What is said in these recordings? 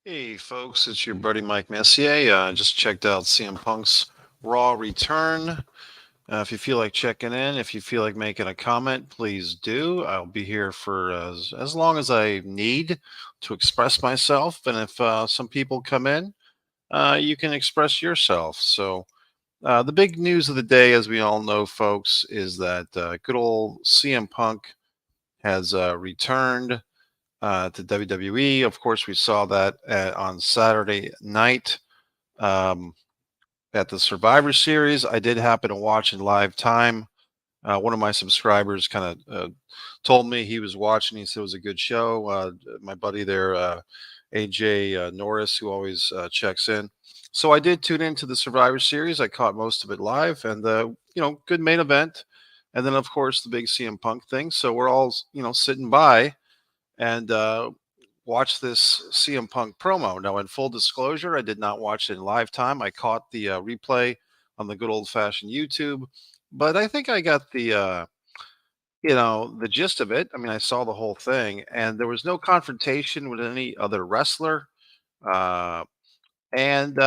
Hey, folks, it's your buddy Mike Messier. Just checked out CM Punk's Raw return. If you feel like checking in, if you feel like making a comment, please do. I'll be here for as long as I need to express myself. And if some people come in, you can express yourself. So, the big news of the day, as we all know, folks, is that good old CM Punk has returned to WWE. Of course, we saw that on Saturday night um, at the Survivor Series. I did happen to watch in live time. One of my subscribers kind of told me he was watching. He said it was a good show. My buddy there, AJ Norris, who always checks in. So I did tune into the Survivor Series. I caught most of it live, and good main event. And then, of course, the big CM Punk thing. So we're all sitting by and watch this CM Punk promo. Now, in full disclosure, I did not watch it in live time. I caught the replay on the good old fashioned YouTube, but I think I got the gist of it. I mean, I saw the whole thing, and there was no confrontation with any other wrestler. Uh, and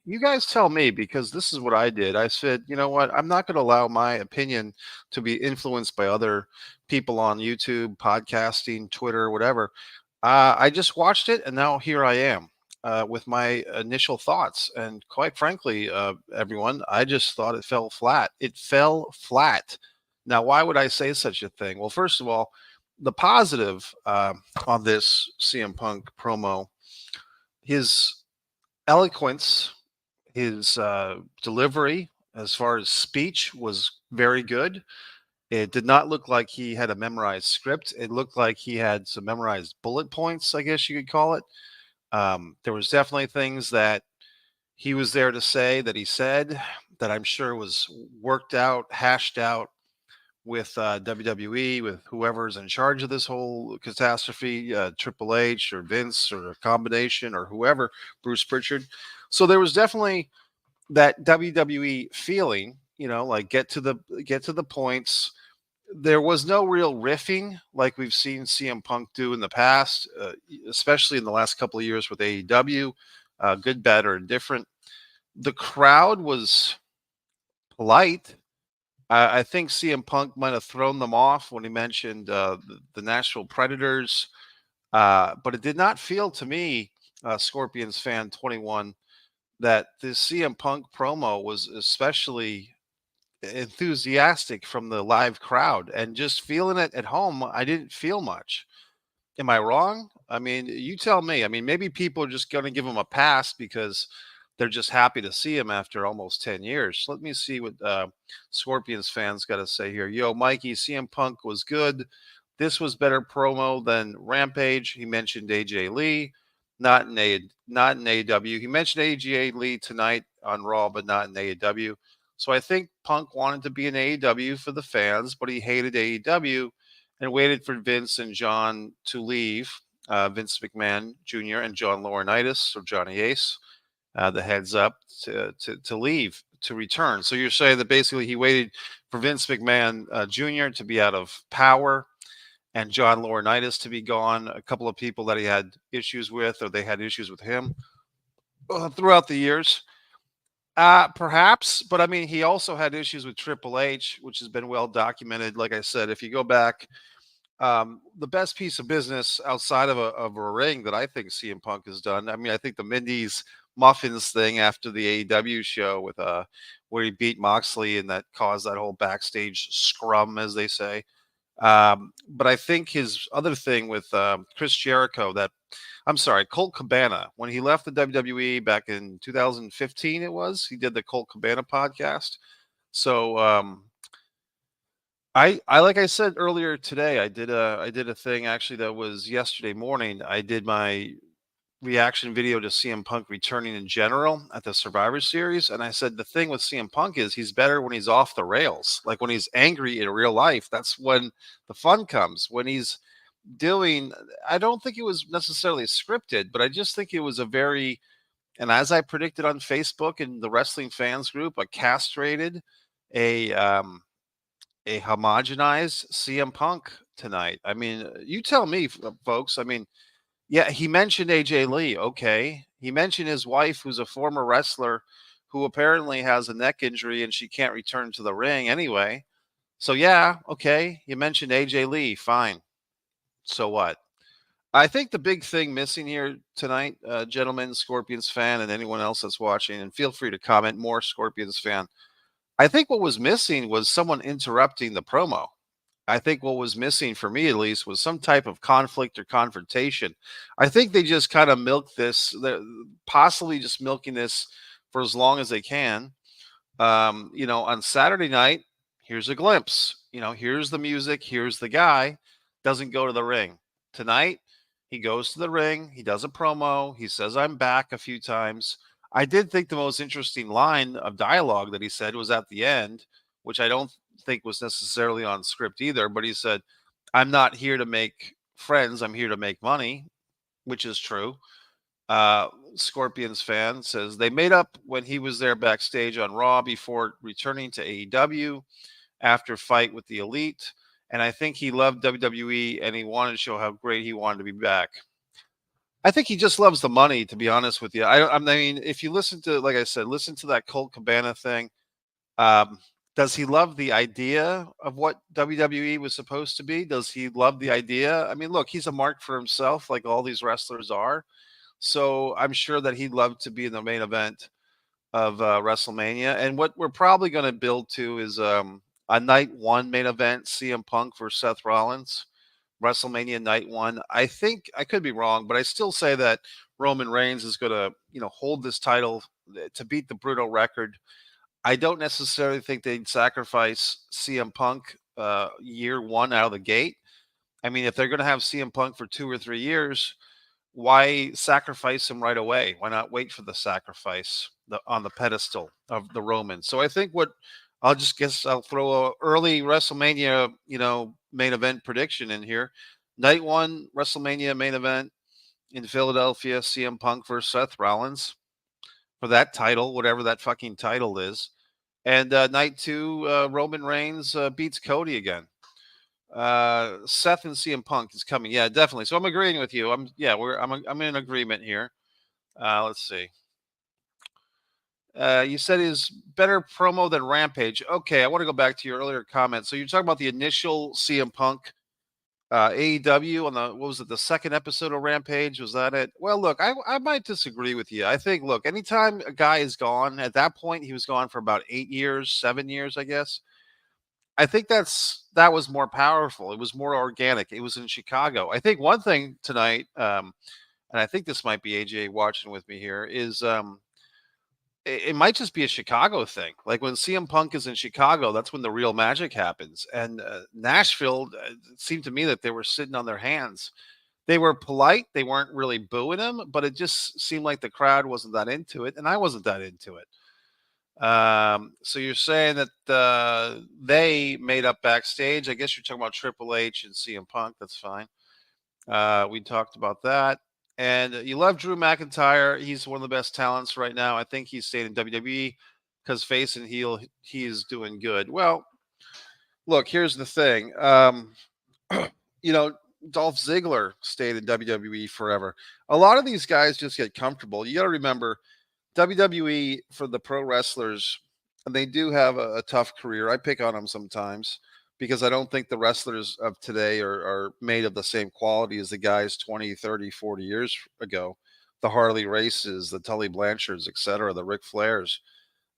you guys tell me, because this is what I did. I said, you know what? I'm not going to allow my opinion to be influenced by other people on YouTube, podcasting, Twitter, whatever. I just watched it, and now here I am with my initial thoughts. And quite frankly, everyone, I just thought it fell flat. It fell flat. Now, why would I say such a thing? Well, first of all, the positive on this CM Punk promo, his eloquence, his delivery as far as speech was very good. It did not look like he had a memorized script. It looked like he had some memorized bullet points, I guess you could call it. There was definitely things that he was there to say that he said that I'm sure was worked out, hashed out with WWE, with whoever's in charge of this whole catastrophe, Triple H or Vince or a combination or whoever, Bruce Pritchard. So there was definitely that WWE feeling, like get to the points. There was no real riffing like we've seen CM Punk do in the past, especially in the last couple of years with AEW. Good, bad, or indifferent. The crowd was polite. I think CM Punk might have thrown them off when he mentioned the Nashville Predators, but it did not feel to me, Scorpions fan 21, that this CM Punk promo was especially enthusiastic from the live crowd, and just feeling it at home, I didn't feel much. Am I wrong? I mean, you tell me. I mean, maybe people are just going to give him a pass because they're just happy to see him after almost 10 years. Let me see what Scorpions fans got to say here. Yo, Mikey, CM Punk was good. This was better promo than Rampage. He mentioned AJ Lee, not in AEW. He mentioned AJ Lee tonight on Raw, but not in AEW. So I think Punk wanted to be in AEW for the fans, but he hated AEW and waited for Vince and John to leave. Vince McMahon Jr. and John Laurinaitis, or Johnny Ace, the heads up to leave, to return. So you're saying that basically he waited for Vince McMahon Jr. to be out of power and John Laurinaitis to be gone. A couple of people that he had issues with, or they had issues with him throughout the years. Perhaps, but I mean, he also had issues with Triple H, which has been well documented. Like I said, if you go back, the best piece of business outside of a ring that I think CM Punk has done. I mean, I think the Mindy's Muffins thing after the AEW show with where he beat Moxley and that caused that whole backstage scrum, as they say. But I think his other thing with Chris Jericho, that I'm sorry, Colt Cabana, when he left the WWE back in 2015, he did the Colt Cabana podcast. So I like I said earlier today, I did a thing actually that was yesterday morning. I did my reaction video to CM Punk returning in general at the Survivor Series, and I said the thing with CM Punk is he's better when he's off the rails. Like when he's angry in real life, that's when the fun comes. When he's doing, I don't think it was necessarily scripted, but I just think it was a very, and as I predicted on Facebook in the wrestling fans group, a castrated, a a homogenized CM Punk tonight. I mean, you tell me, folks. I mean, Yeah, he mentioned AJ Lee. Okay. He mentioned his wife, who's a former wrestler who apparently has a neck injury and she can't return to the ring anyway. So, yeah, okay. You mentioned AJ Lee. Fine. So what? I think the big thing missing here tonight, gentlemen, Scorpions fan, and anyone else that's watching, and feel free to comment more, Scorpions fan. I think what was missing was someone interrupting the promo. I think what was missing for me, at least, was some type of conflict or confrontation. I think they just kind of milked this, possibly just milking this for as long as they can. On Saturday night, here's a glimpse. Here's the music, here's the guy, doesn't go to the ring. Tonight, he goes to the ring, he does a promo, he says, I'm back a few times. I did think the most interesting line of dialogue that he said was at the end, which I don't think was necessarily on script either, but he said, I'm not here to make friends, I'm here to make money, which is true. Scorpions fan says they made up when he was there backstage on Raw before returning to AEW after fight with the Elite. And I think he loved WWE and he wanted to show how great he wanted to be back. I think he just loves the money, to be honest with you. I mean, if you listen to, like I said, listen to that Colt Cabana thing. Um, does he love the idea of what WWE was supposed to be? Does he love the idea? I mean, look, he's a mark for himself, like all these wrestlers are. So I'm sure that he'd love to be in the main event of WrestleMania. And what we're probably going to build to is a night one main event, CM Punk versus Seth Rollins, WrestleMania night one. I think I could be wrong, but I still say that Roman Reigns is going to, hold this title to beat the Bruno record. I don't necessarily think they'd sacrifice CM Punk year one out of the gate. I mean, if they're going to have CM Punk for 2 or 3 years, why sacrifice him right away? Why not wait for the sacrifice on the pedestal of the Romans? So I think what I'll just guess I'll throw a early WrestleMania, main event prediction in here. Night one WrestleMania main event in Philadelphia, CM Punk versus Seth Rollins for that title, whatever that fucking title is. And night two, Roman Reigns beats Cody again. Seth and CM Punk is coming. Yeah, definitely. So I'm agreeing with you. I'm in agreement here. Let's see. You said is better promo than Rampage. Okay, I want to go back to your earlier comment. So you're talking about the initial CM Punk AEW on the, what was it, the second episode of Rampage? Was that it? Well, look, I might disagree with you. I think, look, anytime a guy is gone, at that point he was gone for about 8 years, 7 years, I guess. I think that was more powerful. It was more organic. It was in Chicago. I think one thing tonight, and I think this might be AJ watching with me here, is it might just be a Chicago thing. Like when CM Punk is in Chicago, that's when the real magic happens. And Nashville, it seemed to me that they were sitting on their hands. They were polite. They weren't really booing him, but it just seemed like the crowd wasn't that into it, and I wasn't that into it. So you're saying that they made up backstage. I guess you're talking about Triple H and CM Punk. That's fine. We talked about that. And you love Drew McIntyre. He's one of the best talents right now. I think he's staying in WWE because face and heel, he is doing good. Well, look, here's the thing. You know, Dolph Ziggler stayed in WWE forever. A lot of these guys just get comfortable. You got to remember, WWE for the pro wrestlers, and they do have a tough career. I pick on them sometimes because I don't think the wrestlers of today are made of the same quality as the guys 20, 30, 40 years ago. The Harley Races, the Tully Blanchards, etc., the Ric Flairs.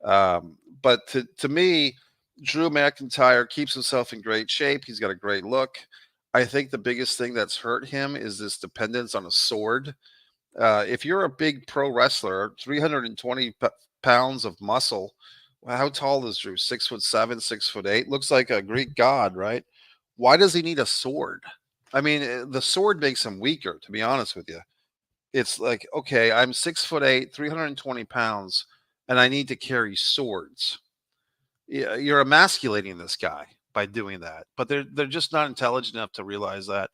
But to me, Drew McIntyre keeps himself in great shape. He's got a great look. I think the biggest thing that's hurt him is this dependence on a sword. If you're a big pro wrestler, 320 pounds of muscle, well, how tall is Drew? 6'7", 6'8"? Looks like a Greek god, right? Why does he need a sword? I mean, the sword makes him weaker, to be honest with you. It's like, okay, I'm 6'8", 320 pounds, and I need to carry swords. Yeah, you're emasculating this guy by doing that, but they're just not intelligent enough to realize that.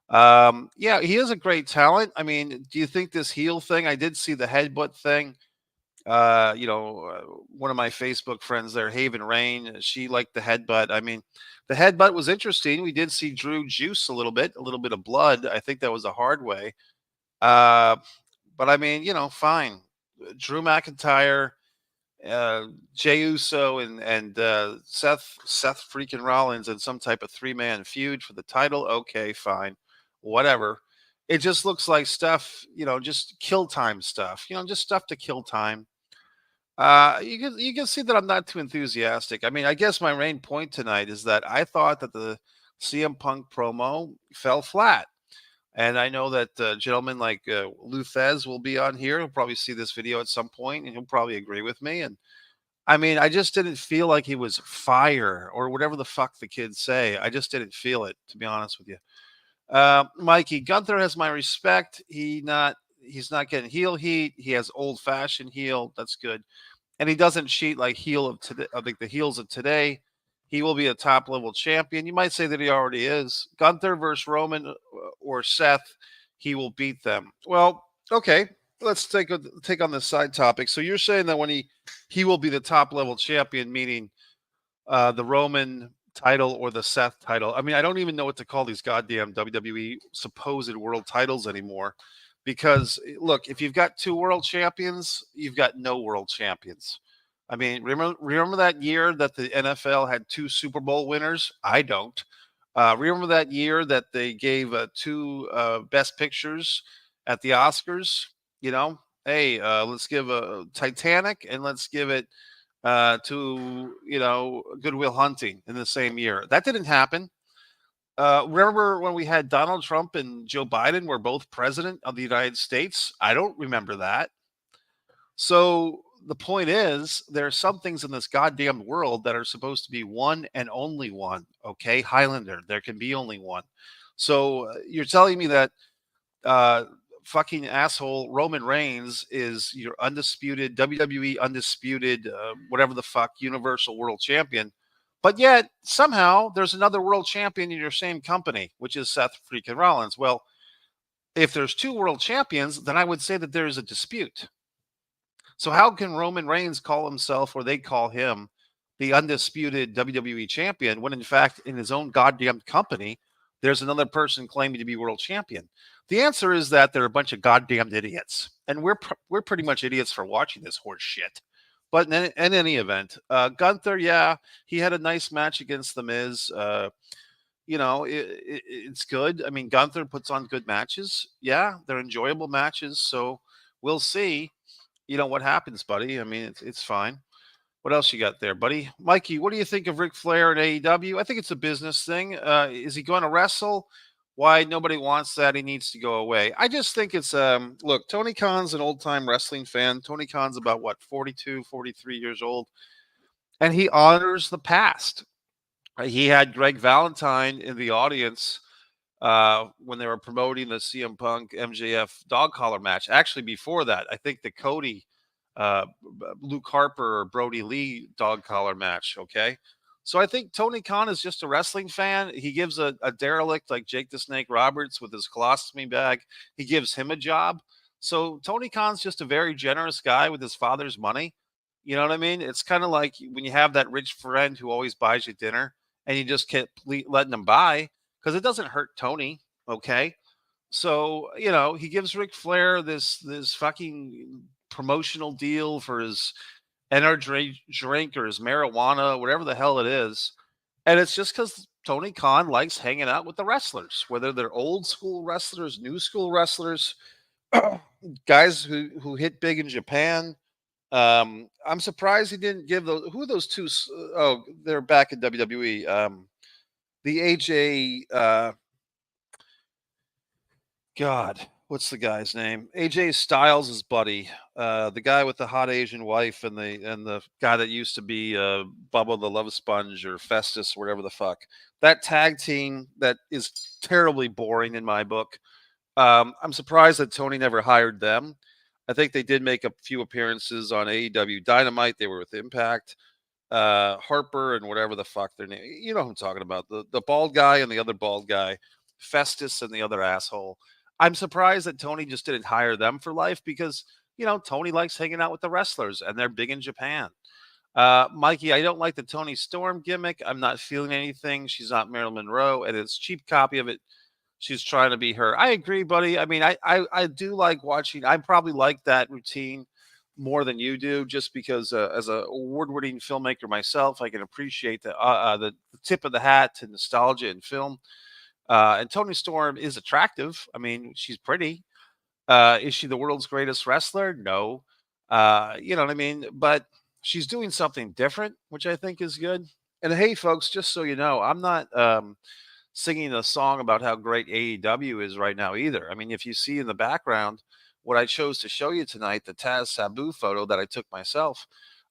Yeah, he is a great talent. I mean, do you think this heel thing? I did see the headbutt thing. One of my Facebook friends there, Haven Rain, she liked the headbutt. I mean, the headbutt was interesting. We did see Drew juice a little bit of blood. I think that was a hard way. Uh, but I mean, fine. Drew McIntyre, uh, Jey Uso, and Seth freaking Rollins in some type of 3-man feud for the title. Okay, fine, whatever. It just looks like stuff, just kill time stuff. Just stuff to kill time. You can see that I'm not too enthusiastic. I mean, I guess my main point tonight is that I thought that the CM Punk promo fell flat. And I know that gentlemen like Lou Thez will be on here. He'll probably see this video at some point, and he'll probably agree with me. And I mean, I just didn't feel like he was fire or whatever the fuck the kids say. I just didn't feel it, to be honest with you. Mikey Gunther has my respect. He's not getting heel heat. He has old fashioned heel. That's good, and he doesn't cheat like heel of today. I think the heels of today. He will be a top level champion. You might say that he already is. Gunther versus Roman or Seth, he will beat them. Well, okay. Let's take on this side topic. So you're saying that when he will be the top level champion, meaning the Roman title or the Seth title. I mean, I don't even know what to call these goddamn WWE supposed world titles anymore. Because look, if you've got two world champions, you've got no world champions. I mean, remember that year that the NFL had two Super Bowl winners? I don't. Remember that year that they gave two Best Pictures at the Oscars? You know, hey, let's give a Titanic and let's give it to Goodwill Hunting in the same year. That didn't happen. Remember when we had Donald Trump and Joe Biden were both president of the United States? I don't remember that. So the point is, there are some things in this goddamn world that are supposed to be one and only one. Okay, Highlander, there can be only one. So you're telling me that uh, fucking asshole Roman Reigns is your undisputed WWE undisputed whatever the fuck Universal World Champion, but yet somehow there's another world champion in your same company, which is Seth freaking Rollins. Well, if there's two world champions, then I would say that there is a dispute. So how can Roman Reigns call himself or they call him the undisputed WWE champion when in fact in his own goddamn company there's another person claiming to be world champion? The answer is that they're a bunch of goddamn idiots, and we're pretty much idiots for watching this horse shit. But in any event, Gunther, yeah, he had a nice match against the Miz. It's good. I mean, Gunther puts on good matches. Yeah, they're enjoyable matches. So we'll see what happens, buddy. I mean, it's fine. What else you got there, buddy? Mikey, what do you think of Ric Flair and AEW? I think it's a business thing. Is he going to wrestle? Why nobody wants that? He needs to go away. I just think it's look, Tony Khan's an old-time wrestling fan. Tony Khan's about what, 42, 43 years old, and he honors the past. He had Greg Valentine in the audience when they were promoting the CM Punk MJF dog collar match. Actually, before that, I think the Cody Luke Harper or Brody Lee dog collar match. Okay. So I think Tony Khan is just a wrestling fan. He gives a derelict like Jake the Snake Roberts with his colostomy bag, he gives him a job. So Tony Khan's just a very generous guy with his father's money. You know what I mean? It's kind of like when you have that rich friend who always buys you dinner and you just keep letting him buy because it doesn't hurt Tony. Okay. So, he gives Ric Flair this fucking promotional deal for his energy drink or his marijuana, whatever the hell it is. And it's just because Tony Khan likes hanging out with the wrestlers, whether they're old school wrestlers, new school wrestlers, guys who hit big in Japan. I'm surprised he didn't give those. Who are those two? Oh, they're back in WWE. The AJ. God, what's the guy's name? AJ Styles' buddy, the guy with the hot Asian wife, and the guy that used to be Bubba the Love Sponge or Festus, whatever the fuck. That tag team that is terribly boring in my book. I'm surprised that Tony never hired them. I think they did make a few appearances on AEW Dynamite. They were with Impact. Harper and whatever the fuck their name. You know who I'm talking about. The bald guy and the other bald guy. Festus and the other asshole. I'm surprised that Tony just didn't hire them for life because, Tony likes hanging out with the wrestlers and they're big in Japan. Mikey, I don't like the Tony Storm gimmick. I'm not feeling anything. She's not Marilyn Monroe, and it's cheap copy of it. She's trying to be her. I agree, buddy. I mean, I do like watching. I probably like that routine more than you do, just because as a award-winning filmmaker myself, I can appreciate the tip of the hat to nostalgia in film. And Tony Storm is attractive. I mean, she's pretty. Is she the world's greatest wrestler? No. You know what I mean? But she's doing something different, which I think is good. And hey, folks, just so you know, I'm not singing a song about how great AEW is right now either. I mean, if you see in the background what I chose to show you tonight, the Taz Sabu photo that I took myself,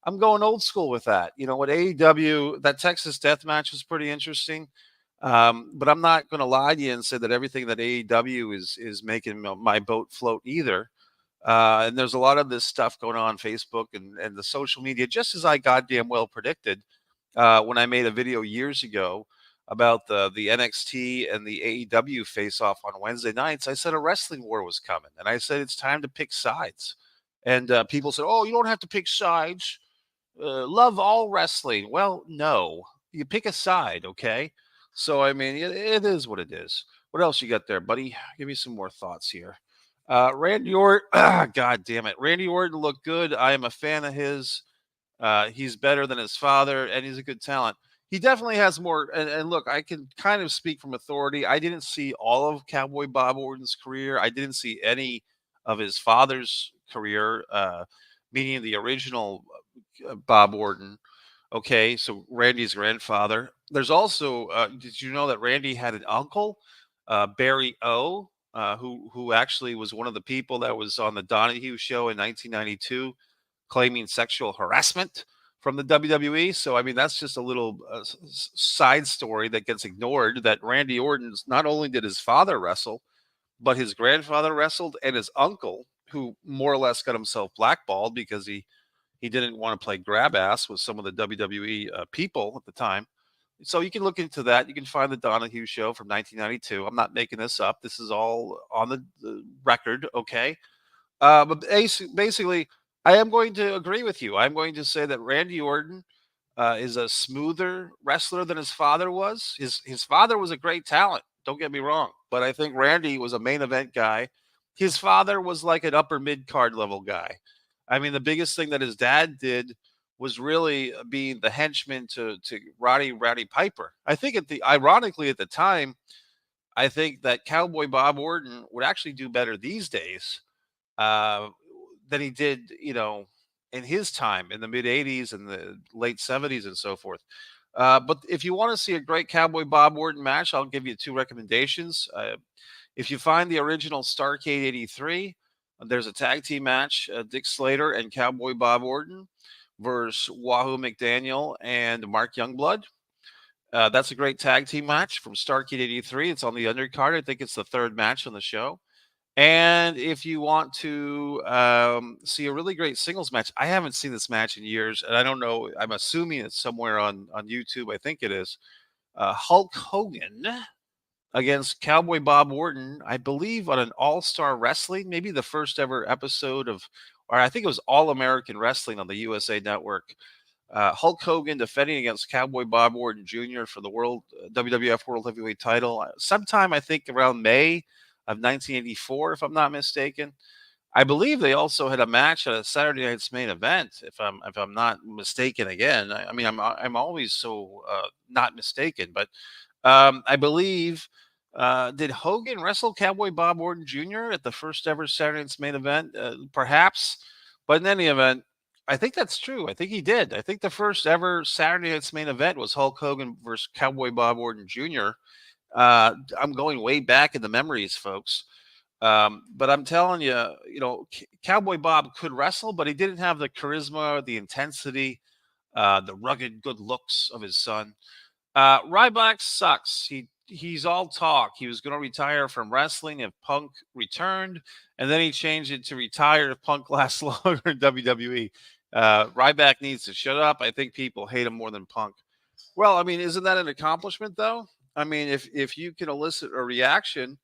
I'm going old school with that. You know what, AEW, that Texas death match was pretty interesting. But I'm not going to lie to you and say that everything that AEW is making my boat float either. And there's a lot of this stuff going on Facebook and the social media, just as I goddamn well predicted when I made a video years ago about the NXT and the AEW face off on Wednesday nights. I said a wrestling war was coming, and I said it's time to pick sides. And people said, "Oh, you don't have to pick sides. Love all wrestling." Well, no, you pick a side, okay? So I mean, it is what it is. What else you got there, buddy? Give me some more thoughts here. Randy Orton, God damn it, Randy Orton looked good. I am a fan of his. He's better than his father, and he's a good talent. He definitely has more. And look, I can kind of speak from authority. I didn't see all of Cowboy Bob Orton's career. I didn't see any of his father's career, meaning the original Bob Orton. Okay, so Randy's grandfather. There's also, did you know that Randy had an uncle, Barry O, who actually was one of the people that was on the Donahue show in 1992 claiming sexual harassment from the WWE. So, I mean, that's just a little side story that gets ignored that Randy Orton's not only did his father wrestle, but his grandfather wrestled and his uncle, who more or less got himself blackballed because he didn't want to play grab ass with some of the WWE people at the time. So you can look into that. You can find the Donahue show from 1992. I'm not making this up. This is all on the record. Okay. But basically, I am going to agree with you. I'm going to say that Randy Orton is a smoother wrestler than his father was. His father was a great talent. Don't get me wrong, but I think Randy was a main event guy. His father was like an upper mid card level guy. I mean, the biggest thing that his dad did was really being the henchman to Rowdy Piper. I think ironically at the time, I think that Cowboy Bob Orton would actually do better these days uh, than he did, in his time in the mid 80s and the late 70s and so forth. But if you want to see a great Cowboy Bob Orton match, I'll give you two recommendations. If you find the original Starcade 83, there's a tag team match, Dick Slater and Cowboy Bob Orton versus Wahoo McDaniel and Mark Youngblood. That's a great tag team match from Starcade 83. It's on the undercard. I think it's the third match on the show. And if you want to see a really great singles match, I haven't seen this match in years, and I don't know. I'm assuming it's somewhere on YouTube. I think it is. Hulk Hogan against Cowboy Bob Orton, I believe, on an All Star Wrestling, maybe the first ever episode of, or I think it was All American Wrestling on the USA Network. Hulk Hogan defending against Cowboy Bob Orton Jr. for the WWF World Heavyweight Title sometime, I think, around May of 1984, if I'm not mistaken. I believe they also had a match at a Saturday Night's Main Event, if I'm not mistaken. Again, I mean, I'm always so not mistaken, but I believe. Did Hogan wrestle Cowboy Bob Orton Jr. at the first ever Saturday Night's Main Event? Perhaps, but in any event, I think that's true. I think he did. I think the first ever Saturday Night's Main Event was Hulk Hogan versus Cowboy Bob Orton Jr. I'm going way back in the memories, folks. But I'm telling you, Cowboy Bob could wrestle, but he didn't have the charisma, the intensity, the rugged good looks of his son. Ryback sucks. He's all talk. He was going to retire from wrestling if Punk returned, and then he changed it to retire if Punk lasts longer in WWE. Ryback needs to shut up. I think people hate him more than Punk. Well, I mean, isn't that an accomplishment though? I mean, if you can elicit a reaction,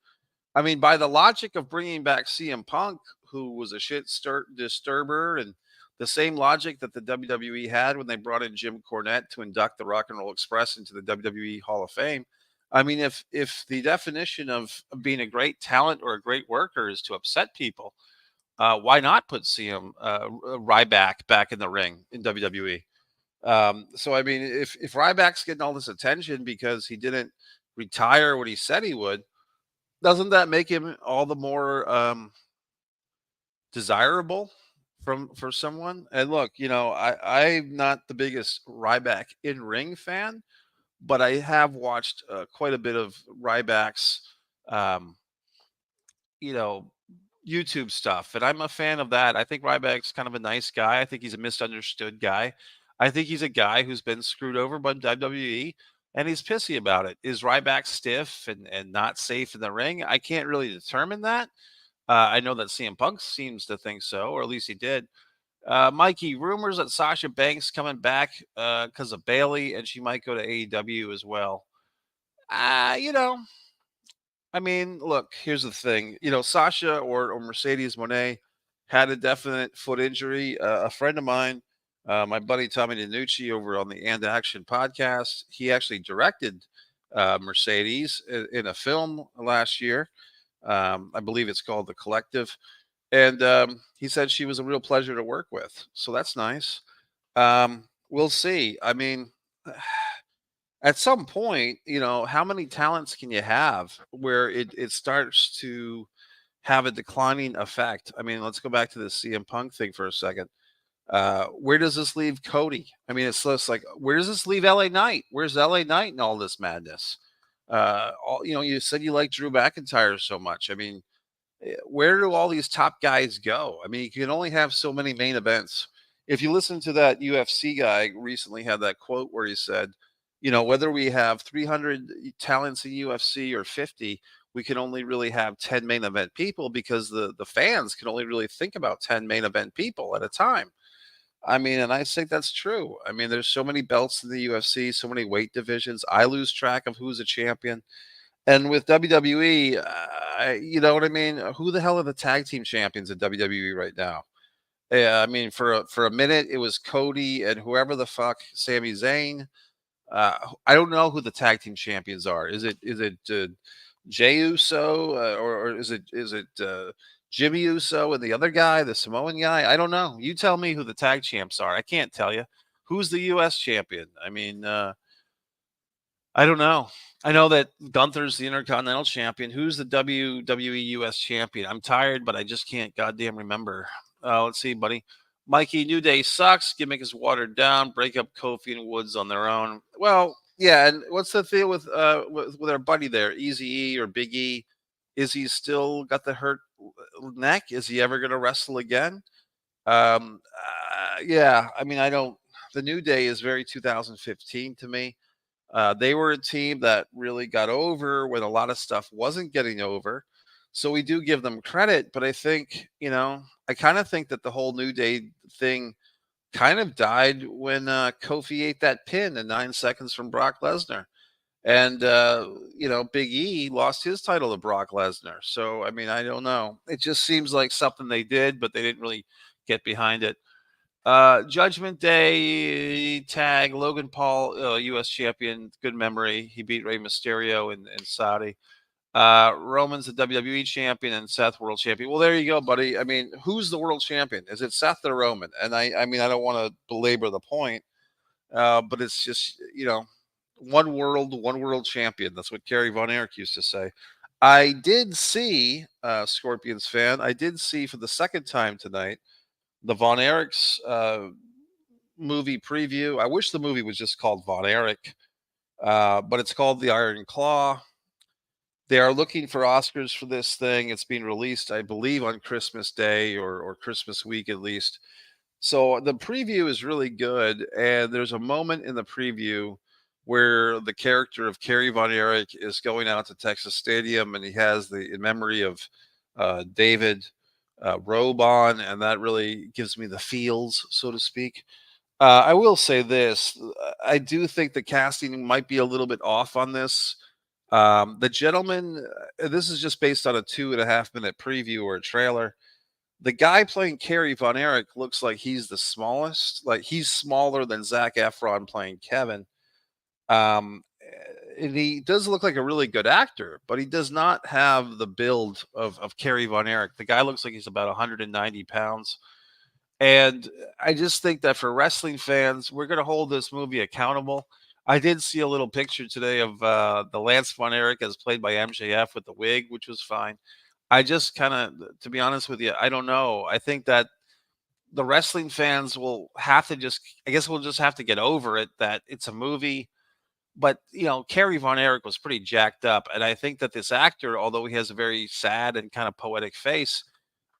I mean, by the logic of bringing back CM Punk, who was a disturber, and the same logic that the WWE had when they brought in Jim Cornette to induct the Rock and Roll Express into the WWE Hall of Fame, I mean, if the definition of being a great talent or a great worker is to upset people, why not put CM Ryback back in the ring in WWE? So I mean, if Ryback's getting all this attention because he didn't retire what he said he would, doesn't that make him all the more desirable for someone? And look, I'm not the biggest Ryback in ring fan, but I have watched quite a bit of Ryback's, um, you know, YouTube stuff, and I'm a fan of that. I think Ryback's kind of a nice guy. I think he's a misunderstood guy. I think he's a guy who's been screwed over by WWE, and he's pissy about it. Is Ryback stiff and not safe in the ring? I can't really determine that. I know that CM Punk seems to think so, or at least he did. Mikey, rumors that Sasha Banks coming back because of Bailey, and she might go to AEW as well. Uh, you know, I mean, look, here's the thing. Sasha or Mercedes Monet had a definite foot injury. A friend of mine, my buddy Tommy DiNucci over on the And Action podcast, he actually directed Mercedes in a film last year. I believe it's called The Collective. And he said she was a real pleasure to work with. So that's nice. We'll see. I mean, at some point, how many talents can you have where it starts to have a declining effect? I mean, let's go back to the CM Punk thing for a second. Where does this leave Cody? I mean, it's just like, where does this leave LA Knight? Where's LA Knight in all this madness? You said you like Drew McIntyre so much. I mean, where do all these top guys go? I mean, you can only have so many main events. If you listen to that UFC guy recently had that quote where he said, whether we have 300 talents in UFC or 50, we can only really have 10 main event people because the fans can only really think about 10 main event people at a time. I mean, and I think that's true. I mean, there's so many belts in the UFC, so many weight divisions. I lose track of who's a champion. And with WWE, you know what I mean? Who the hell are the tag team champions in WWE right now? Yeah, I mean, for a minute it was Cody and whoever the fuck, Sami Zayn. I don't know who the tag team champions are. Is it Jey Uso or is it Jimmy Uso and the other guy, the Samoan guy? I don't know. You tell me who the tag champs are. I can't tell you. Who's the U.S. champion? I mean, I don't know. I know that Gunther's the Intercontinental Champion. Who's the WWE US Champion? I'm tired, but I just can't goddamn remember. Let's see, buddy. Mikey, New Day sucks. Gimmick is watered down. Break up Kofi and Woods on their own. Well, yeah. And what's the deal with our buddy there, Easy E or Big E? Is he still got the hurt neck? Is he ever going to wrestle again? Yeah. I mean, I don't. The New Day is very 2015 to me. They were a team that really got over when a lot of stuff wasn't getting over. So we do give them credit, but I think, I kind of think that the whole New Day thing kind of died when Kofi ate that pin in 9 seconds from Brock Lesnar. And, Big E lost his title to Brock Lesnar. So, I mean, I don't know. It just seems like something they did, but they didn't really get behind it. Judgment Day tag Logan Paul, U.S. champion. Good memory. He beat Rey Mysterio in Saudi. Roman's the WWE champion and Seth world champion. Well, there you go, buddy. I mean, who's the world champion? Is it Seth or Roman? And I mean, I don't want to belabor the point, but it's just one world champion. That's what Kerry Von Erich used to say. I did see, Scorpions fan. I did see for the second time tonight the Von Erich's movie preview. I wish the movie was just called Von Erich, but it's called The Iron Claw. They are looking for Oscars for this thing. It's being released, I believe, on Christmas Day or Christmas week at least. So the preview is really good. And there's a moment in the preview where the character of Kerry Von Erich is going out to Texas Stadium and he has the in memory of David robe on, and that really gives me the feels, so to speak. I will say this: I do think the casting might be a little bit off on this. The gentleman, this is just based on a 2.5 minute preview or a trailer. The guy playing Kerry Von Erich looks like he's the smallest. Like he's smaller than Zach Efron playing Kevin. Um, and he does look like a really good actor, but he does not have the build of Kerry Von Erich. The guy looks like he's about 190 pounds. And I just think that for wrestling fans, we're going to hold this movie accountable. I did see a little picture today of the Lance Von Erich as played by MJF with the wig, which was fine. I just kind of, to be honest with you, I don't know. I think that the wrestling fans will have to just, I guess we'll just have to get over it that it's a movie. But, Kerry Von Erich was pretty jacked up. And I think that this actor, although he has a very sad and kind of poetic face,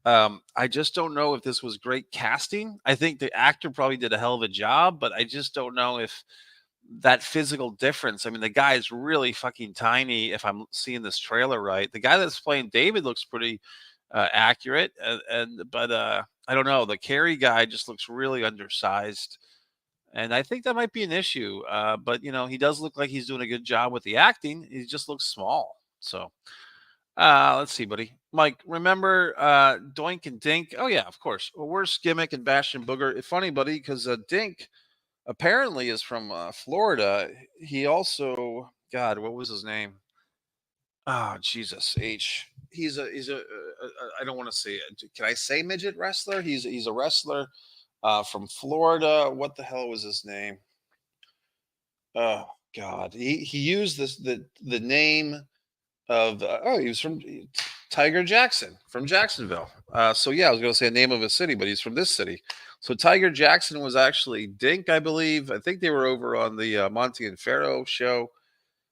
I just don't know if this was great casting. I think the actor probably did a hell of a job, but I just don't know if that physical difference. I mean, the guy is really fucking tiny. If I'm seeing this trailer right, the guy that's playing David looks pretty accurate, but I don't know. The Carey guy just looks really undersized, and I think that might be an issue. But he does look like he's doing a good job with the acting. He just looks small. So let's see, buddy. Mike, remember Doink and Dink? Oh yeah, of course. Well, worst gimmick and Bastion Booger. It's funny, buddy, because Dink apparently is from Florida. He also, God, what was his name? Oh, Jesus H. I don't want to say it. Can I say midget wrestler? He's a wrestler from Florida. What the hell was his name? Oh God, he used the name of he was from Tiger Jackson from Jacksonville. So yeah, I was going to say a name of a city, but he's from this city. So Tiger Jackson was actually Dink, I believe. I think they were over on the Monty and Pharaoh show,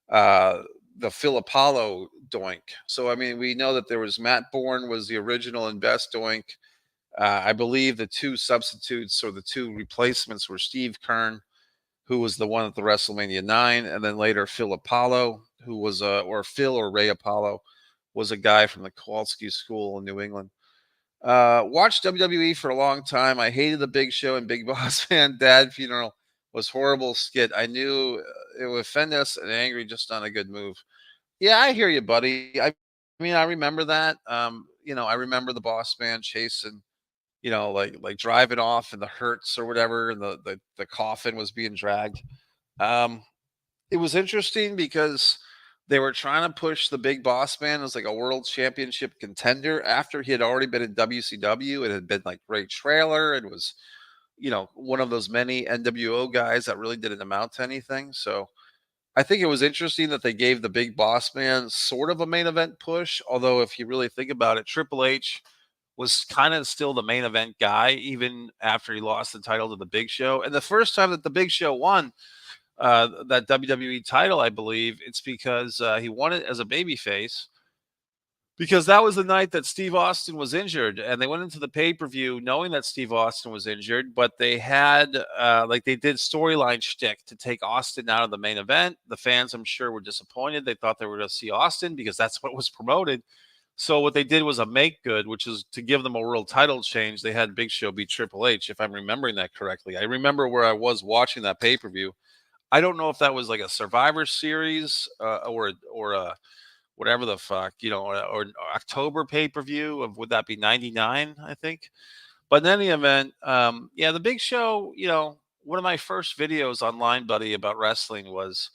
uh, the Phil Apollo Doink. So I mean, we know that there was Matt Bourne was the original and best Doink. I believe the two substitutes or the two replacements were Steve Kern, who was the one at the WrestleMania 9, and then later Phil Apollo, who was or Phil or Ray Apollo, was a guy from the Kowalski School in New England. Watched WWE for a long time. I hated the Big Show and Big Boss Man. Dad funeral was horrible skit. I knew it would offend us and angry, just not a good move. Yeah, I hear you, buddy. I mean, I remember that. I remember the Boss Man chasing, like driving off in the Hertz or whatever, and the coffin was being dragged. Um, it was interesting because they were trying to push the Big Boss Man as like a world championship contender after he had already been in WCW. It had been like great trailer and was, one of those many NWO guys that really didn't amount to anything. So I think it was interesting that they gave the Big Boss Man sort of a main event push. Although, if you really think about it, Triple H was kind of still the main event guy, even after he lost the title to the Big Show. And the first time that the Big Show won that WWE title, I believe, it's because he won it as a babyface. Because that was the night that Steve Austin was injured, and they went into the pay per view knowing that Steve Austin was injured, but they had like they did storyline shtick to take Austin out of the main event. The fans, I'm sure, were disappointed. They thought they were going to see Austin because that's what was promoted. So what they did was a make good, which is to give them a world title change. They had Big Show beat Triple H, if I'm remembering that correctly. I remember where I was watching that pay per view. I don't know if that was like a Survivor Series or a whatever the fuck, or October pay per view of would that be 99? I think. But in any event, yeah, the Big Show. One of my first videos online, buddy, about wrestling was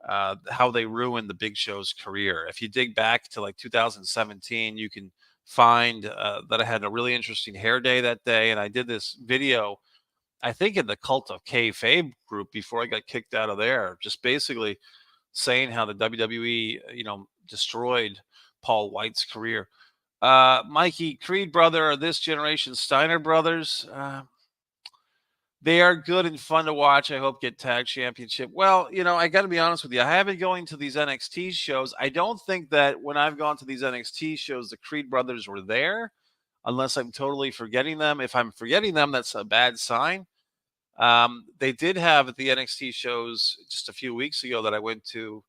how they ruined the Big Show's career. If you dig back to like 2017, you can find that I had a really interesting hair day that day, and I did this video. I think in the Cult of Kayfabe group before I got kicked out of there, just basically saying how the WWE, destroyed Paul White's career. Mikey, Creed brother are this generation Steiner brothers. They are good and fun to watch. I hope get tag championship. Well, I got to be honest with you. I have been going to these NXT shows. I don't think that when I've gone to these NXT shows, the Creed brothers were there, unless I'm totally forgetting them. If I'm forgetting them, that's a bad sign. They did have at the NXT shows just a few weeks ago that I went to.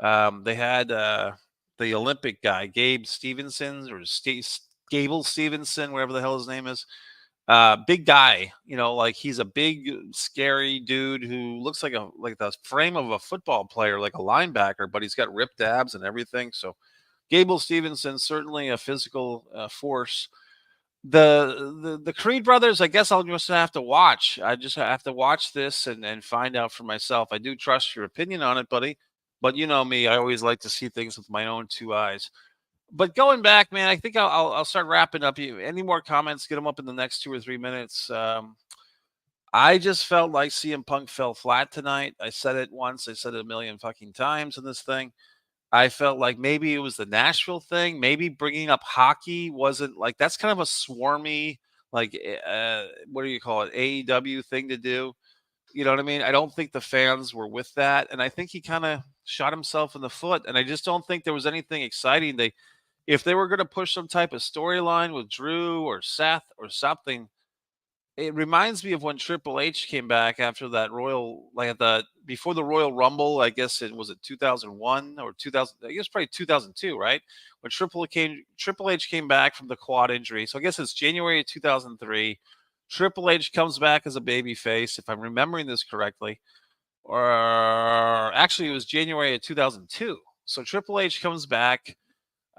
They had the Olympic guy, Gabe Stevenson or Gable Stevenson, whatever the hell his name is. Big guy, like he's a big, scary dude who looks like the frame of a football player, like a linebacker, but he's got ripped abs and everything. So Gable Stevenson, certainly a physical force. The Creed brothers, I guess I'll just have to watch. I just have to watch this and find out for myself. I do trust your opinion on it, buddy. But you know me, I always like to see things with my own two eyes. But going back, man, I think I'll start wrapping up. You any more comments? Get them up in the next 2 or 3 minutes. I just felt like CM Punk fell flat tonight. I said it once. I said it a million fucking times in this thing. I felt like maybe it was the Nashville thing. Maybe bringing up hockey wasn't like that's kind of a swarmy, like, what do you call it, AEW thing to do. You know what I mean? I don't think the fans were with that, and I think he kind of shot himself in the foot. And I just don't think there was anything exciting. If they were going to push some type of storyline with Drew or Seth or something, it reminds me of when Triple H came back after that Royal, like at the before the Royal Rumble. I guess it was 2001 or 2000. I guess probably 2002, right? When Triple H came back from the quad injury. So I guess it's January of 2003. Triple H comes back as a babyface, if I'm remembering this correctly, or actually it was January of 2002. So Triple H comes back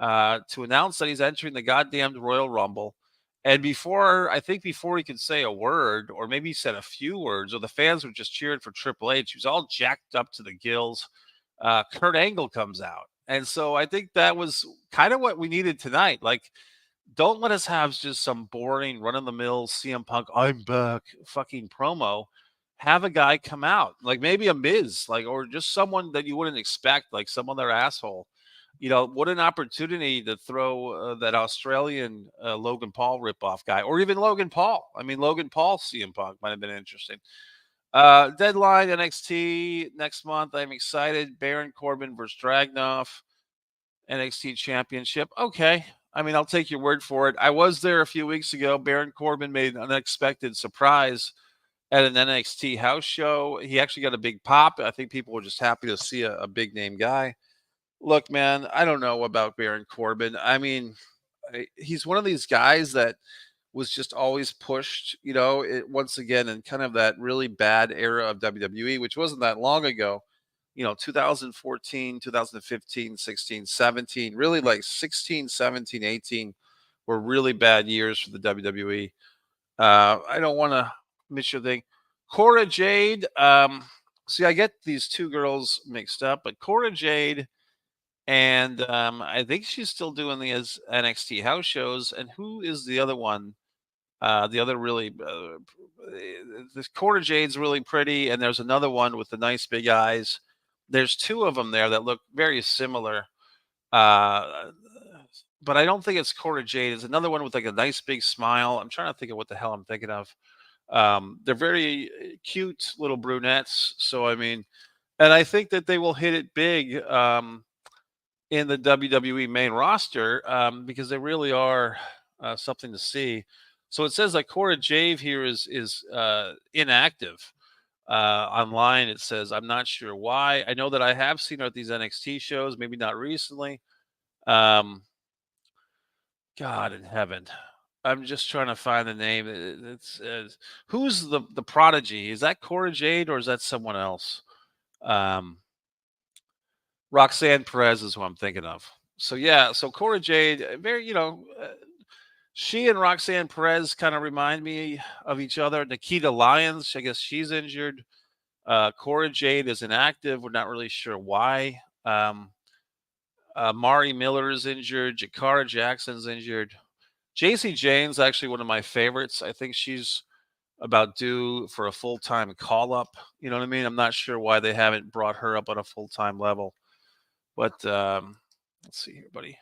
to announce that he's entering the goddamned Royal Rumble. And before he could say a word, or maybe he said a few words, or the fans were just cheering for Triple H, he was all jacked up to the gills. Kurt Angle comes out. And so I think that was kind of what we needed tonight. Like, don't let us have just some boring run of the mill CM Punk, I'm back fucking promo. Have a guy come out, like maybe a Miz, like, or just someone that you wouldn't expect, like some other asshole. What an opportunity to throw that Australian Logan Paul ripoff guy, or even Logan Paul. I mean, Logan Paul CM Punk might have been interesting. Deadline NXT next month. I'm excited. Baron Corbin versus Dragunov, NXT Championship. Okay. I mean, I'll take your word for it. I was there a few weeks ago. Baron Corbin made an unexpected surprise at an NXT house show. He actually got a big pop. I think people were just happy to see a big name guy. Look, man, I don't know about Baron Corbin. I mean, he's one of these guys that was just always pushed, once again, in kind of that really bad era of WWE, which wasn't that long ago. 2014, 2015, 16, 17, really like 16, 17, 18 were really bad years for the WWE. I don't want to miss your thing. Cora Jade. See, I get these two girls mixed up, but Cora Jade, and I think she's still doing the NXT house shows. And who is the other one? The other really, this Cora Jade's really pretty, and there's another one with the nice big eyes. There's two of them there that look very similar, uh, but I don't think it's Cora Jade. It's another one with like a nice big smile. I'm trying to think of what the hell I'm thinking of. They're very cute little brunettes. So I mean, and I think that they will hit it big. In the WWE main roster, because they really are something to see. So it says like Cora Jade here is inactive online. It says I'm not sure why. I know that I have seen her at these NXT shows, maybe not recently. Um, God in heaven, I'm just trying to find the name. It's who's the prodigy? Is that Cora Jade or is that someone else? Um, Roxanne Perez is who I'm thinking of. So yeah, so Cora Jade, very, she and Roxanne Perez kind of remind me of each other. Nikita Lyons, I guess she's injured. Cora Jade is inactive. We're not really sure why. Mari Miller is injured. Jakara Jackson's injured. JC Jane's actually one of my favorites. I think she's about due for a full-time call-up. You know what I mean? I'm not sure why they haven't brought her up on a full-time level. But let's see here, buddy.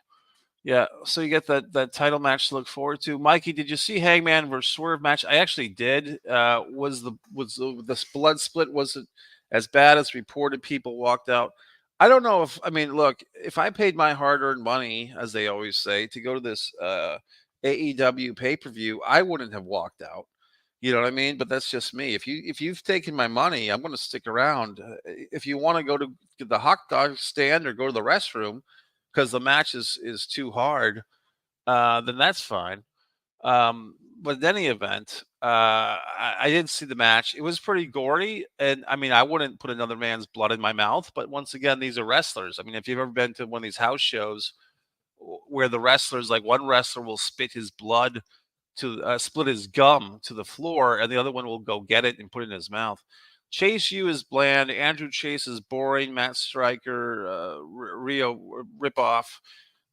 Yeah, so you get that title match to look forward to. Mikey, did you see Hangman versus Swerve match? I actually did. Was the blood split, was it as bad as reported? People walked out. I don't know if, I mean, look, if I paid my hard-earned money, as they always say, to go to this AEW pay-per-view, I wouldn't have walked out. You know what I mean? But that's just me. If you've taken my money, I'm going to stick around. If you want to go to the hot dog stand or go to the restroom because the match is too hard, then that's fine. But in any event, I didn't see the match. It was pretty gory, and I mean, I wouldn't put another man's blood in my mouth. But once again, these are wrestlers. I mean, if you've ever been to one of these house shows where the wrestlers, like one wrestler will spit his blood to split his gum to the floor, and the other one will go get it and put it in his mouth. Chase U is bland. Andrew Chase is boring. Matt Stryker, Rio ripoff.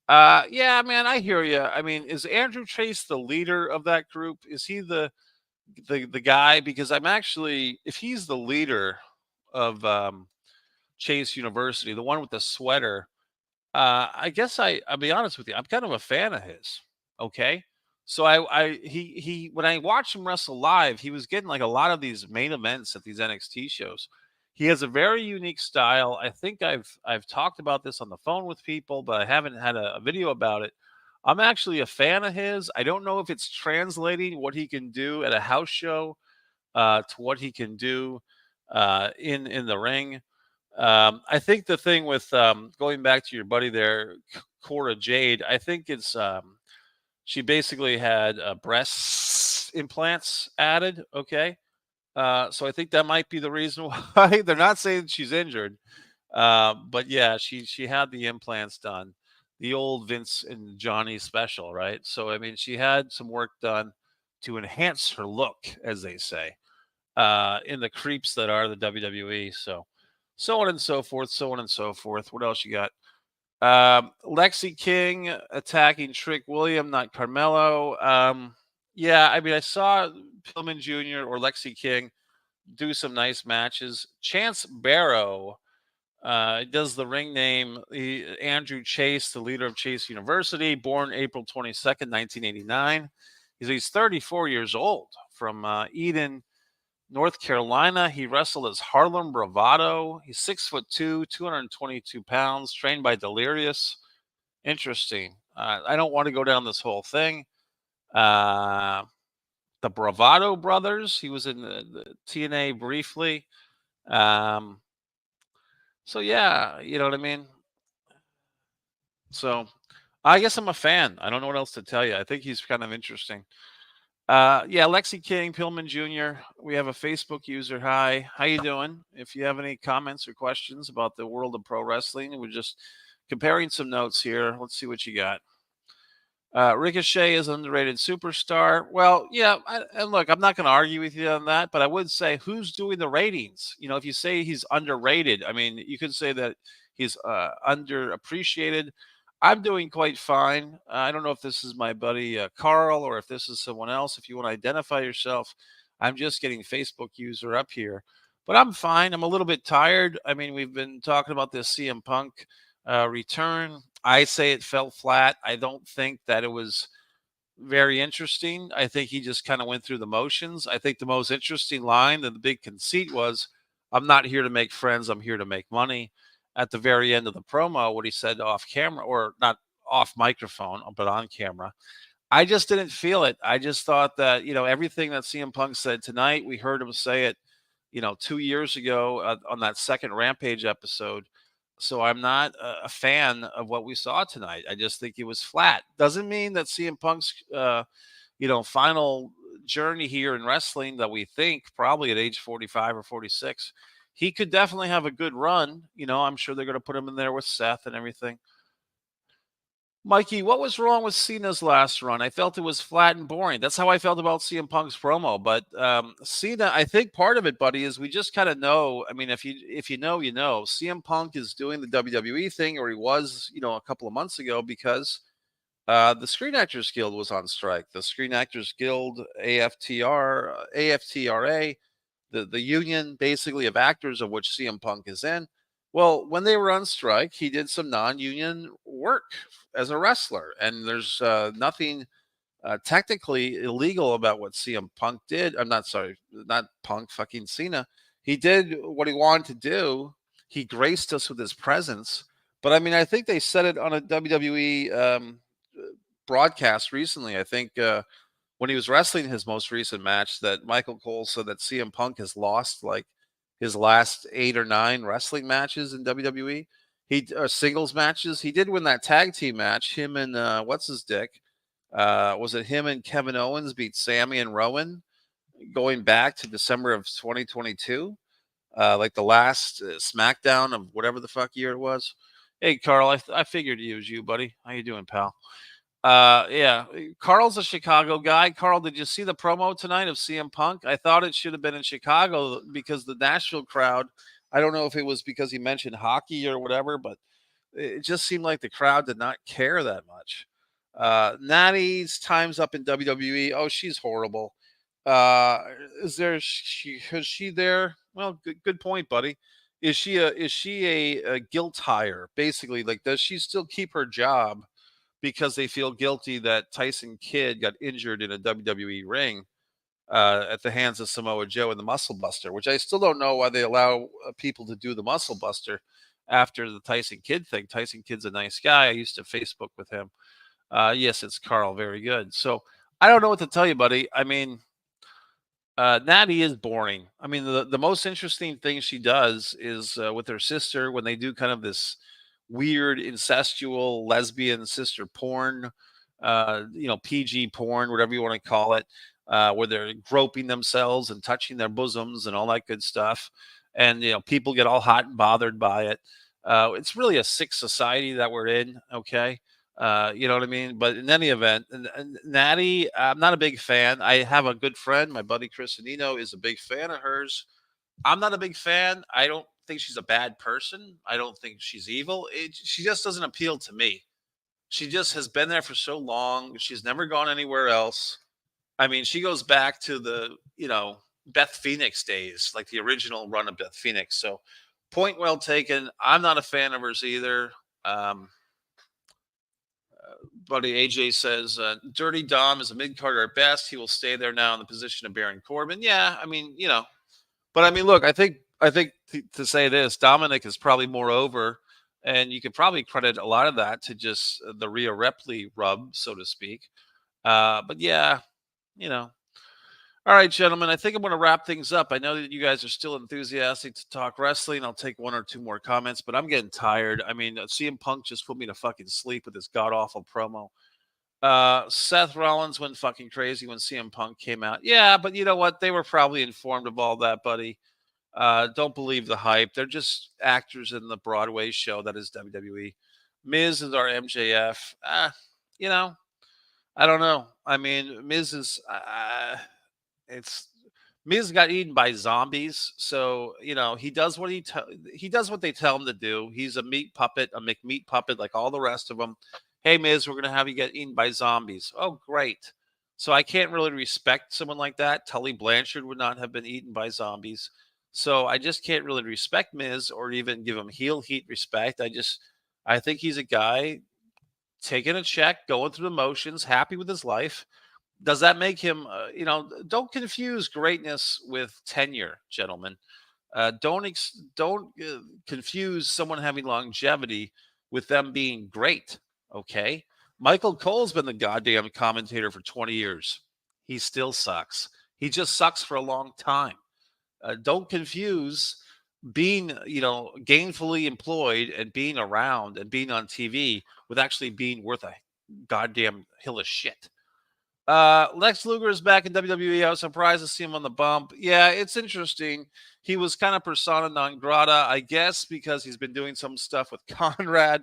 Yeah, man, I hear you. I mean, is Andrew Chase the leader of that group? Is he the guy? Because I'm actually, if he's the leader of Chase University, the one with the sweater, I guess I'll be honest with you. I'm kind of a fan of his. Okay. So he when I watched him wrestle live, he was getting like a lot of these main events at these NXT shows. He has a very unique style. I think I've talked about this on the phone with people, but I haven't had a video about it. I'm actually a fan of his. I don't know if it's translating what he can do at a house show to what he can do in the ring. I think the thing with going back to your buddy there, Cora Jade, I think it's she basically had breast implants added. Okay. So I think that might be the reason why they're not saying she's injured. But yeah, she had the implants done, the old Vince and Johnny special, right? So I mean, she had some work done to enhance her look, as they say, in the creeps that are the WWE. So so on and so forth, so on and so forth. What else you got? Lexi King attacking Trick William, not Carmelo. Yeah, I mean, I saw Pillman Jr. or Lexi King do some nice matches. Chance Barrow does the ring name Andrew Chase, the leader of Chase University, born April 22nd, 1989. He's 34 years old from Eden, North Carolina. He wrestled as Harlem Bravado. He's 6'2", 222 pounds, trained by Delirious. Interesting. I don't want to go down this whole thing. Uh, the Bravado brothers. He was in the TNA briefly. Um, so yeah, you know what I mean. So I guess I'm a fan. I don't know what else to tell you. I think he's kind of interesting. Yeah, Lexi King, Pillman Jr. We have a Facebook user. Hi, how you doing? If you have any comments or questions about the world of pro wrestling, we're just comparing some notes here. Let's see what you got. Ricochet is underrated superstar. Well, yeah, and look, I'm not going to argue with you on that, but I would say who's doing the ratings? You know, if you say he's underrated, I mean, you could say that he's underappreciated. I'm doing quite fine. I don't know if this is my buddy Carl or if this is someone else. If you want to identify yourself, I'm just getting Facebook user up here, but I'm fine. I'm a little bit tired. I mean, we've been talking about this CM Punk return. I say it fell flat. I don't think that it was very interesting. I think he just kind of went through the motions. I think the most interesting line and the big conceit was, I'm not here to make friends. I'm here to make money. At the very end of the promo, what he said off camera, or not off microphone, but on camera, I just didn't feel it. I just thought that, everything that CM Punk said tonight, we heard him say it, 2 years ago on that second Rampage episode. So I'm not a fan of what we saw tonight. I just think it was flat. Doesn't mean that CM Punk's, final journey here in wrestling that we think probably at age 45 or 46, he could definitely have a good run. I'm sure they're going to put him in there with Seth and everything. Mikey, what was wrong with Cena's last run? I felt it was flat and boring. That's how I felt about CM Punk's promo. But Cena, I think part of it, buddy, is we just kind of know. I mean, if you know, you know. CM Punk is doing the WWE thing, or he was, a couple of months ago, because the Screen Actors Guild was on strike. The Screen Actors Guild, AFTRA, the union basically of actors of which CM Punk is in. Well, when they were on strike, he did some non-union work as a wrestler, and there's nothing technically illegal about what CM Punk did. I'm not sorry, not Punk, fucking Cena. He did what he wanted to do. He graced us with his presence. But I mean, I think they said it on a WWE broadcast recently. I think when he was wrestling his most recent match, that Michael Cole said that CM Punk has lost like his last 8 or 9 wrestling matches in WWE. He singles matches. He did win that tag team match. Him and what's his dick? Was it him and Kevin Owens beat Sammy and Rowan going back to December of 2022? Like the last SmackDown of whatever the fuck year it was. Hey, Carl, I figured it was you, buddy. How you doing, pal? Yeah, Carl's a Chicago guy. Carl, did you see the promo tonight of CM Punk? I thought it should have been in Chicago because the Nashville crowd, I don't know if it was because he mentioned hockey or whatever, but it just seemed like the crowd did not care that much. Natty's time's up in WWE. Oh, she's horrible. Uh, is she there? Well, good point, buddy. Is she a guilt hire? Basically, like, does she still keep her job because they feel guilty that Tyson Kidd got injured in a WWE ring at the hands of Samoa Joe and the Muscle Buster, which I still don't know why they allow people to do the Muscle Buster after the Tyson Kidd thing. Tyson Kidd's a nice guy. I used to Facebook with him. Yes, it's Carl. Very good. So I don't know what to tell you, buddy. I mean, Natty is boring. I mean, the most interesting thing she does is with her sister when they do kind of this weird incestual lesbian sister porn, PG porn, whatever you want to call it, where they're groping themselves and touching their bosoms and all that good stuff. And, people get all hot and bothered by it. It's really a sick society that we're in. Okay. You know what I mean? But in any event, Natty, I'm not a big fan. I have a good friend, my buddy Chris Anino is a big fan of hers. I'm not a big fan. I don't think she's a bad person. I don't think she's evil. She just doesn't appeal to me. She just has been there for so long. She's never gone anywhere else. I mean, she goes back to the, Beth Phoenix days, like the original run of Beth Phoenix. So, point well taken. I'm not a fan of hers either. Um, Buddy AJ says, Dirty Dom is a mid carder at best. He will stay there now in the position of Baron Corbin. Yeah, I mean, but I mean, look, I think to say this, Dominic is probably more over, and you could probably credit a lot of that to just the Rhea Ripley rub, so to speak. But yeah, you know. All right, gentlemen, I think I'm going to wrap things up. I know that you guys are still enthusiastic to talk wrestling. I'll take one or two more comments, but I'm getting tired. I mean, CM Punk just put me to fucking sleep with this god awful promo. Seth Rollins went fucking crazy when CM Punk came out. Yeah, but you know what? They were probably informed of all that, buddy. Don't believe the hype. They're just actors in the Broadway show that is WWE. Miz is our MJF. You know, I don't know. I mean, Miz is. It's Miz got eaten by zombies, so he does what he does what they tell him to do. He's a meat puppet, a McMeat puppet, like all the rest of them. Hey, Miz, we're gonna have you get eaten by zombies. Oh, great. So I can't really respect someone like that. Tully Blanchard would not have been eaten by zombies. So I just can't really respect Miz or even give him heel heat respect. I think he's a guy taking a check, going through the motions, happy with his life. Does that make him, don't confuse greatness with tenure, gentlemen. Don't confuse someone having longevity with them being great. Okay, Michael Cole's been the goddamn commentator for 20 years. He still sucks. He just sucks for a long time. Don't confuse being, gainfully employed and being around and being on TV with actually being worth a goddamn hill of shit. Lex Luger is back in WWE. I was surprised to see him on the bump. Yeah, it's interesting. He was kind of persona non grata, I guess, because he's been doing some stuff with Conrad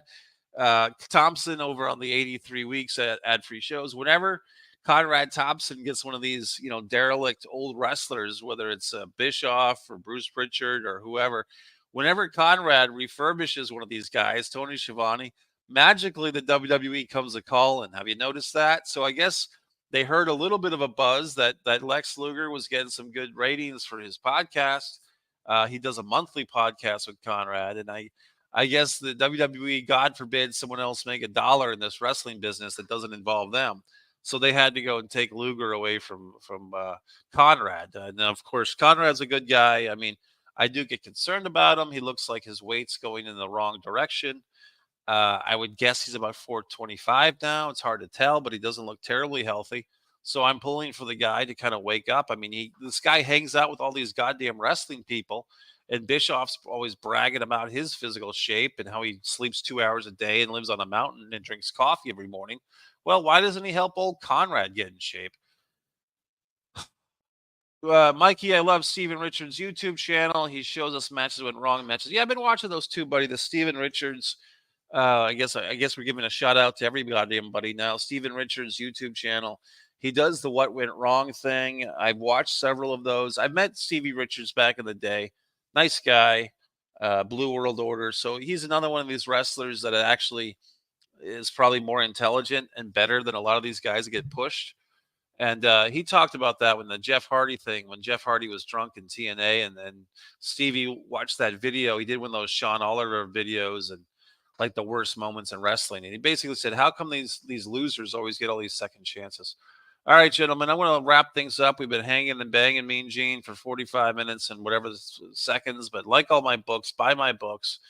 Thompson over on the 83 weeks at ad free shows. Whenever Conrad Thompson gets one of these, derelict old wrestlers, whether it's Bischoff or Bruce Pritchard or whoever, whenever Conrad refurbishes one of these guys, Tony Schiavone, magically the WWE comes a call. And have you noticed that? So I guess they heard a little bit of a buzz that Lex Luger was getting some good ratings for his podcast. He does a monthly podcast with Conrad, and I guess the WWE, God forbid, someone else make $1 in this wrestling business that doesn't involve them. So they had to go and take Luger away from Conrad. And of course, Conrad's a good guy. I mean, I do get concerned about him. He looks like his weight's going in the wrong direction. I would guess he's about 425 now. It's hard to tell, but he doesn't look terribly healthy. So I'm pulling for the guy to kind of wake up. I mean, this guy hangs out with all these goddamn wrestling people, and Bischoff's always bragging about his physical shape and how he sleeps 2 hours a day and lives on a mountain and drinks coffee every morning. Well, why doesn't he help old Conrad get in shape? Mikey, I love Steven Richards' YouTube channel. He shows us matches went wrong matches. Yeah, I've been watching those two, buddy. The Steven Richards I guess we're giving a shout out to everybody now. Steven Richards' YouTube channel. He does the "What Went Wrong" thing. I've watched several of those. I've met Stevie Richards back in the day. Nice guy. Blue World Order. So he's another one of these wrestlers that actually is probably more intelligent and better than a lot of these guys that get pushed. And he talked about that when the Jeff Hardy thing, when Jeff Hardy was drunk in TNA, and then Stevie watched that video. He did one of those Sean Oliver videos and like the worst moments in wrestling. And he basically said, "How come these losers always get all these second chances?" All right, gentlemen, I want to wrap things up. We've been hanging and banging Mean Gene for 45 minutes and whatever seconds. But like all my books, buy my books.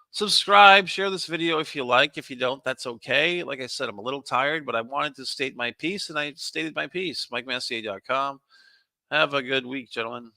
Subscribe, share this video if you like. If you don't, that's okay. Like I said, I'm a little tired, but I wanted to state my piece, and I stated my piece. MikeMessier.com. Have a good week, gentlemen.